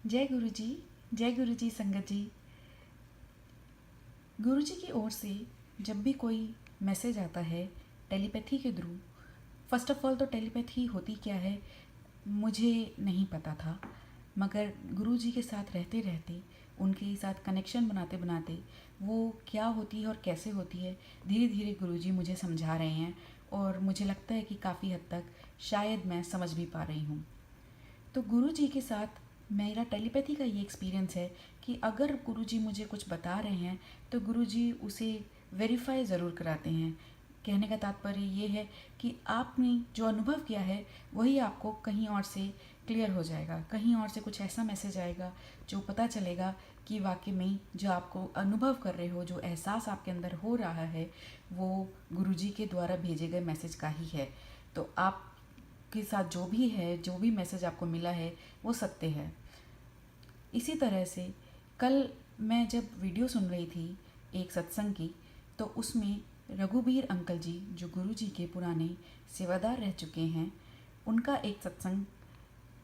जय गुरु जी। जय गुरु जी संगत जी। गुरु जी की ओर से जब भी कोई मैसेज आता है टेलीपैथी के थ्रू, फर्स्ट ऑफ ऑल तो टेलीपैथी होती क्या है मुझे नहीं पता था, मगर गुरु जी के साथ रहते रहते, उनके साथ कनेक्शन बनाते बनाते वो क्या होती है और कैसे होती है धीरे धीरे गुरु जी मुझे समझा रहे हैं। और मुझे लगता है कि काफ़ी हद तक शायद मैं समझ भी पा रही हूँ। तो गुरु जी के साथ मेरा टेलीपैथी का ये एक्सपीरियंस है कि अगर गुरु जी मुझे कुछ बता रहे हैं तो गुरु जी उसे वेरीफाई ज़रूर कराते हैं। कहने का तात्पर्य ये है कि आपने जो अनुभव किया है वही आपको कहीं और से क्लियर हो जाएगा, कहीं और से कुछ ऐसा मैसेज आएगा जो पता चलेगा कि वाकई में जो आपको अनुभव कर रहे हो, जो एहसास आपके अंदर हो रहा है, वो गुरु जी के द्वारा भेजे गए मैसेज का ही है। तो आप के साथ जो भी है, जो भी मैसेज आपको मिला है वो सत्य है। इसी तरह से कल मैं जब वीडियो सुन रही थी एक सत्संग की, तो उसमें रघुबीर अंकल जी जो गुरु जी के पुराने सेवादार रह चुके हैं, उनका एक सत्संग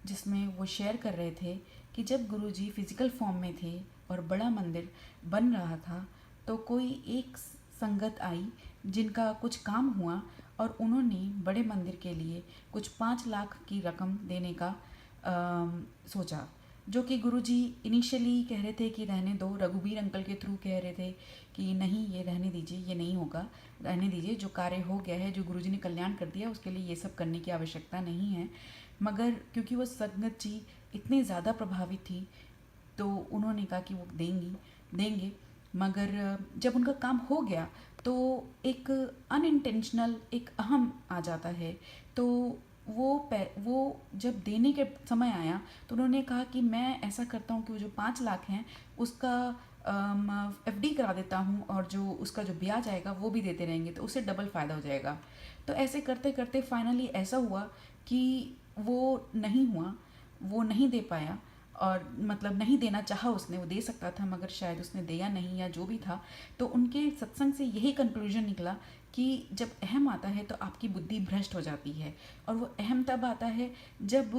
जिसमें वो शेयर कर रहे थे कि जब गुरु जी फिज़िकल फॉर्म में थे और बड़ा मंदिर बन रहा था, तो कोई एक संगत आई जिनका कुछ काम हुआ और उन्होंने बड़े मंदिर के लिए कुछ 5 लाख की रकम देने का सोचा, जो कि गुरुजी इनिशियली कह रहे थे कि रहने दो, रघुबीर अंकल के थ्रू कह रहे थे कि नहीं ये रहने दीजिए, ये नहीं होगा, रहने दीजिए, जो कार्य हो गया है, जो गुरुजी ने कल्याण कर दिया उसके लिए ये सब करने की आवश्यकता नहीं है। मगर क्योंकि वो संगत जी इतने ज़्यादा प्रभावित थी तो उन्होंने कहा कि वो देंगे। मगर जब उनका काम हो गया तो एक अनइंटेंशनल एक अहम आ जाता है। तो वो जब देने के समय आया तो उन्होंने कहा कि मैं ऐसा करता हूँ कि वो जो 5 लाख हैं उसका एफडी करा देता हूँ और जो उसका जो ब्याज आएगा वो भी देते रहेंगे तो उससे डबल फ़ायदा हो जाएगा। तो ऐसे करते करते फाइनली ऐसा हुआ कि वो नहीं हुआ, वो नहीं दे पाया, और मतलब नहीं देना चाहा उसने, वो दे सकता था मगर शायद उसने दिया नहीं या जो भी था। तो उनके सत्संग से यही कंक्लूजन निकला कि जब अहम आता है तो आपकी बुद्धि भ्रष्ट हो जाती है, और वो अहम तब आता है जब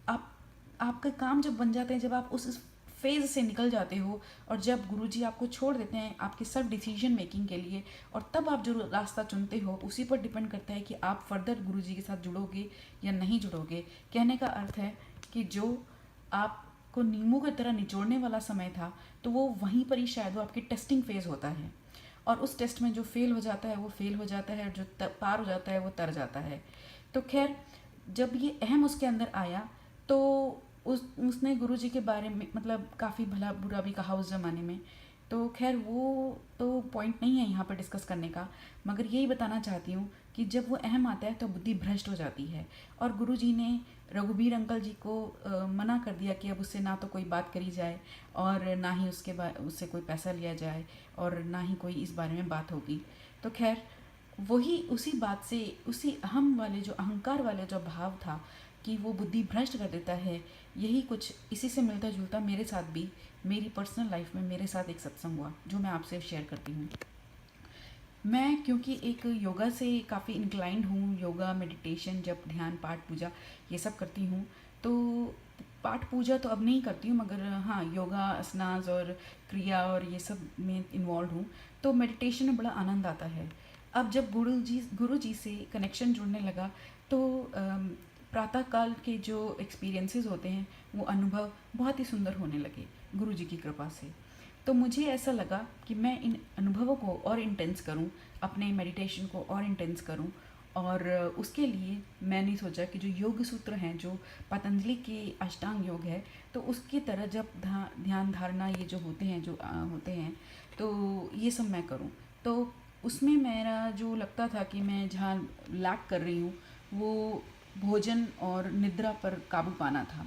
आप आपका काम जब बन जाते हैं, जब आप उस फेज़ से निकल जाते हो और जब गुरुजी आपको छोड़ देते हैं आपके सब डिसीजन मेकिंग के लिए, और तब आप जो रास्ता चुनते हो उसी पर डिपेंड करता है कि आप फर्दर गुरुजी के साथ जुड़ोगे या नहीं जुड़ोगे। कहने का अर्थ है कि जो आपको नींबू की तरह निचोड़ने वाला समय था तो वो वहीं पर ही शायद वो आपकी टेस्टिंग फेज़ होता है, और उस टेस्ट में जो फेल हो जाता है वो फेल हो जाता है और जो पार हो जाता है वो तर जाता है। तो खैर जब ये अहम उसके अंदर आया तो उसने गुरुजी के बारे में मतलब काफ़ी भला बुरा भी कहा उस ज़माने में। तो खैर वो तो पॉइंट नहीं है यहाँ पर डिस्कस करने का, मगर यही बताना चाहती हूँ कि जब वो अहम आता है तो बुद्धि भ्रष्ट हो जाती है। और गुरुजी ने रघुबीर अंकल जी को मना कर दिया कि अब उससे ना तो कोई बात करी जाए और ना ही उससे कोई पैसा लिया जाए और ना ही कोई इस बारे में बात होगी। तो खैर वही उसी बात से, उसी अहम वाले जो अहंकार वाले जो भाव था कि वो बुद्धि भ्रष्ट कर देता है, यही कुछ इसी से मिलता जुलता मेरे साथ भी, मेरी पर्सनल लाइफ में मेरे साथ एक सत्संग हुआ जो मैं आपसे शेयर करती हूँ। मैं क्योंकि एक योगा से काफ़ी इंक्लाइंड हूँ, योगा मेडिटेशन जब ध्यान पाठ पूजा ये सब करती हूँ, तो पाठ पूजा तो अब नहीं करती हूँ मगर हाँ योगा असनाज और क्रिया और ये सब में इन्वॉल्व हूँ, तो मेडिटेशन में बड़ा आनंद आता है। अब जब गुरु जी से कनेक्शन जुड़ने लगा तो प्रातः काल के जो एक्सपीरियंसेस होते हैं वो अनुभव बहुत ही सुंदर होने लगे गुरु जी की कृपा से। तो मुझे ऐसा लगा कि मैं इन अनुभवों को और इंटेंस करूं, अपने मेडिटेशन को और इंटेंस करूं, और उसके लिए मैंने सोचा कि जो योग सूत्र हैं, जो पतंजलि के अष्टांग योग है, तो उसकी तरह जब ध्यान धारणा ये जो होते हैं होते हैं तो ये सब मैं करूं। तो उसमें मेरा जो लगता था कि मैं जहाँ लैक कर रही हूँ वो भोजन और निद्रा पर काबू पाना था।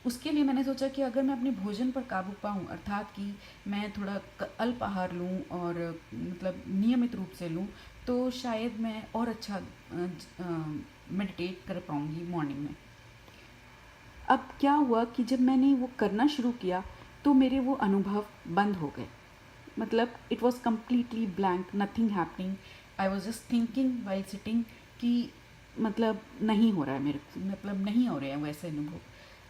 उसके लिए मैंने सोचा कि अगर मैं अपने भोजन पर काबू पाऊँ, अर्थात कि मैं थोड़ा अल्प आहार लूँ और मतलब नियमित रूप से लूँ, तो शायद मैं और अच्छा मेडिटेट कर पाऊँगी मॉर्निंग में। अब क्या हुआ कि जब मैंने वो करना शुरू किया तो मेरे वो अनुभव बंद हो गए। मतलब it was completely blank, nothing happening. I was just thinking while sitting कि मतलब नहीं हो रहा है मेरे, मतलब नहीं हो रहे हैं वैसे अनुभव।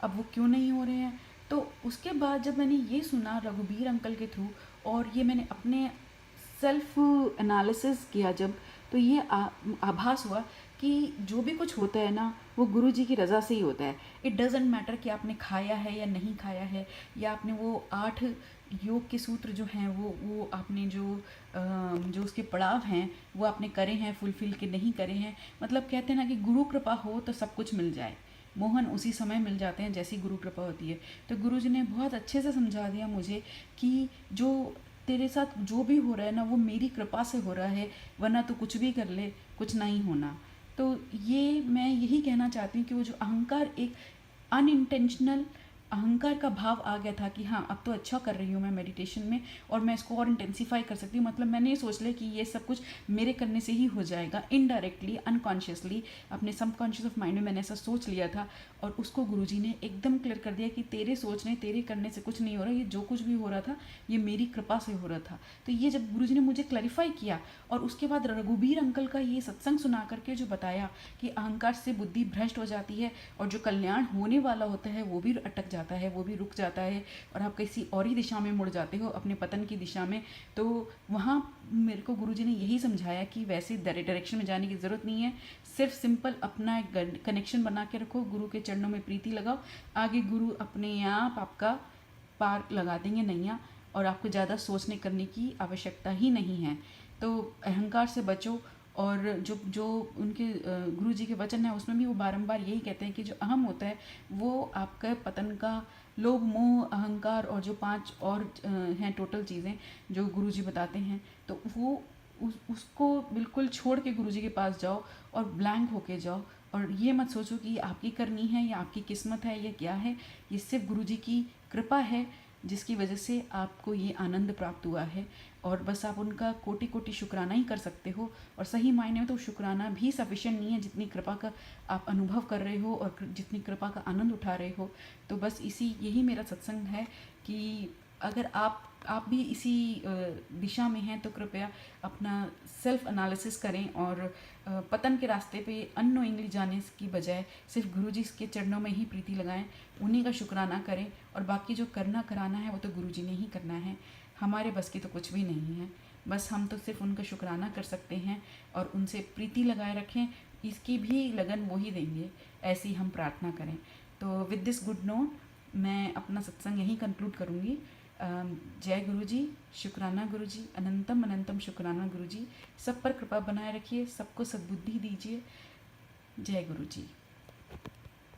अब वो क्यों नहीं हो रहे हैं, तो उसके बाद जब मैंने ये सुना रघुबीर अंकल के थ्रू, और ये मैंने अपने सेल्फ एनालिसिस किया जब, तो ये आभास हुआ कि जो भी कुछ होता है ना, वो गुरु जी की रज़ा से ही होता है। इट डजेंट मैटर कि आपने खाया है या नहीं खाया है, या आपने वो 8 योग के सूत्र जो हैं वो आपने जो उसके पड़ाव हैं वो आपने करे हैं, फुलफिल के नहीं करे हैं। मतलब कहते हैं ना कि गुरु कृपा हो तो सब कुछ मिल जाए, मोहन उसी समय मिल जाते हैं जैसी गुरु कृपा होती है। तो गुरु जी ने बहुत अच्छे से समझा दिया मुझे कि जो तेरे साथ जो भी हो रहा है ना, वो मेरी कृपा से हो रहा है, वरना तो कुछ भी कर ले, कुछ नहीं होना। तो ये मैं यही कहना चाहती हूँ कि वो जो अहंकार, एक अनइंटेंशनल अहंकार का भाव आ गया था कि हाँ अब तो अच्छा कर रही हूँ मैं मेडिटेशन में, और मैं इसको और इंटेंसीफाई कर सकती हूँ। मतलब मैंने ये सोच लिया कि ये सब कुछ मेरे करने से ही हो जाएगा, इनडायरेक्टली, अनकॉन्शियसली, अपने सबकॉन्शियस ऑफ माइंड में मैंने ऐसा सोच लिया था। और उसको गुरुजी ने एकदम क्लियर कर दिया कि तेरे सोचने, तेरे करने से कुछ नहीं हो रहा, ये जो कुछ भी हो रहा था ये मेरी कृपा से हो रहा था। तो ये जब गुरुजी ने मुझे क्लैरिफाई किया, और उसके बाद रघुबीर अंकल का ये सत्संग सुना करके जो बताया कि अहंकार से बुद्धि भ्रष्ट हो जाती है, और जो कल्याण होने वाला होता है वो भी अटक जाता है, वो भी रुक जाता है, और आप किसी और ही दिशा में मुड़ जाते हो, अपने पतन की दिशा में। तो वहाँ मेरे को गुरुजी ने यही समझाया कि वैसे डायरेक्शन में जाने की ज़रूरत नहीं है, सिर्फ सिंपल अपना एक कनेक्शन बना के रखो, गुरु के चरणों में प्रीति लगाओ, आगे गुरु अपने आप आपका पार लगा देंगे नैया, और आपको ज़्यादा सोचने करने की आवश्यकता ही नहीं है। तो अहंकार से बचो। और जो जो उनके गुरु जी के वचन है उसमें भी वो बारंबार यही कहते हैं कि जो अहम होता है वो आपका पतन का, लोभ मोह अहंकार और जो 5 और हैं टोटल चीज़ें जो गुरु जी बताते हैं, तो वो उसको बिल्कुल छोड़ के गुरु जी के पास जाओ और ब्लैंक होके जाओ। और ये मत सोचो कि आपकी करनी है या आपकी किस्मत है या क्या है, ये सिर्फ गुरु जी की कृपा है जिसकी वजह से आपको ये आनंद प्राप्त हुआ है। और बस आप उनका कोटि कोटि शुक्राना ही कर सकते हो, और सही मायने में तो शुक्राना भी सफिशिएंट नहीं है जितनी कृपा का आप अनुभव कर रहे हो और जितनी कृपा का आनंद उठा रहे हो। तो बस यही मेरा सत्संग है कि अगर आप भी इसी दिशा में हैं तो कृपया अपना सेल्फ एनालिसिस करें, और पतन के रास्ते पे अननोइंगली जाने की बजाय सिर्फ गुरु जी के चरणों में ही प्रीति लगाएं, उन्हीं का शुक्राना करें, और बाकी जो करना कराना है वो तो गुरु जी ने ही करना है, हमारे बस की तो कुछ भी नहीं है। बस हम तो सिर्फ उनका शुक्राना कर सकते हैं और उनसे प्रीति लगाए रखें, इसकी भी लगन वो ही देंगे, ऐसी हम प्रार्थना करें। तो विद दिस गुड नोट मैं अपना सत्संग यहीं कंक्लूड करूँगी। जय गुरु जी, शुक्राना गुरु जी, अनंतम अनंतम शुक्राना गुरु जी। सब पर कृपा बनाए रखिए, सबको सद्बुद्धि दीजिए। जय गुरु जी।